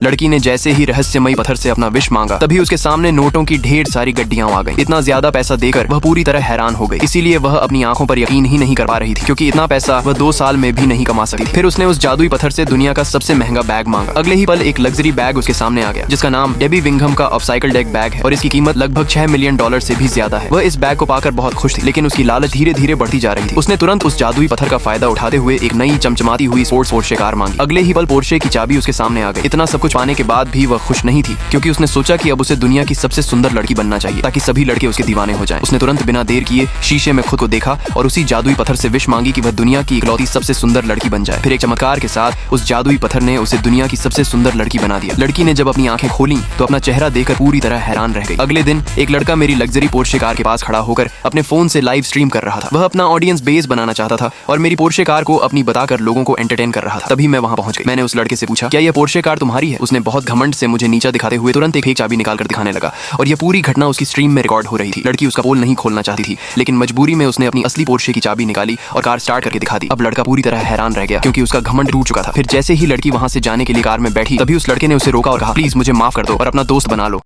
लड़की ने जैसे ही रहस्यमयी पत्थर से अपना विश मांगा तभी उसके सामने नोटों की ढेर सारी गड्डियां आ गई। इतना ज्यादा पैसा देकर वह पूरी तरह हैरान हो गई, इसीलिए वह अपनी आंखों पर यकीन ही नहीं कर पा रही थी क्योंकि इतना पैसा वह 2 साल में भी नहीं कमा सकती। फिर उसने उस जादुई पत्थर से दुनिया का सबसे महंगा बैग मांगा। अगले ही पल एक लग्जरी बैग उसके सामने आ गया जिसका नाम डेबी विंघम का अपसाइकल डेक बैग है और इसकी कीमत लगभग $6 मिलियन से भी ज्यादा है। वह इस बैग को पाकर बहुत खुश थी, लेकिन उसकी लालच धीरे धीरे बढ़ती जा रही थी। उसने तुरंत उस जादुई पत्थर का फायदा उठाते हुए एक नई चमचमाती हुई स्पोर्ट्स पोर्शे कार मांगी। अगले ही पल पोर्शे की चाबी उसके सामने आ गई। इतना सब कुछ पाने के बाद भी वह खुश नहीं थी क्योंकि उसने सोचा कि अब उसे दुनिया की सबसे सुंदर लड़की बनना चाहिए ताकि सभी लड़के उसके दीवाने हो जाएं। उसने तुरंत बिना देर किए शीशे में खुद को देखा और उसी जादुई पत्थर से विश मांगी कि वह दुनिया की इकलौती सबसे सुंदर लड़की बन जाए। फिर एक चमत्कार के साथ उस जादुई पत्थर ने उसे दुनिया की सबसे सुंदर लड़की बना दिया। लड़की ने जब अपनी आंखें खोली तो अपना चेहरा देखकर पूरी तरह हैरान रह गई। अगले दिन एक लड़का मेरी लग्जरी पोर्शे कार के पास खड़ा होकर अपने फोन से लाइव स्ट्रीम कर रहा था। वह अपना ऑडियंस बेस बनाना चाहता था और मेरी पोर्शे कार को अपनी बताकर लोगों को एंटरटेन कर रहा था। तभी मैं वहां पहुंच गई। मैंने उस लड़के से पूछा, क्या यह पोर्शे कार तुम्हारी है? उसने बहुत घमंड से मुझे नीचा दिखाते हुए तुरंत एक फेक चाबी निकालकर दिखाने लगा और यह पूरी घटना उसकी स्ट्रीम में रिकॉर्ड हो रही थी। लड़की उसका पोल नहीं खोलना चाहती थी, लेकिन मजबूरी में उसने अपनी असली पोर्शे की चाबी निकाली और कार स्टार्ट करके दिखा दी। अब लड़का पूरी तरह हैरान रह गया क्योंकि उसका घमंड टूट चुका था। फिर जैसे ही लड़की वहां से जाने के लिए कार में बैठी तभी उस लड़के ने उसे रोका और कहा, प्लीज मुझे माफ कर दो और अपना दोस्त बना लो।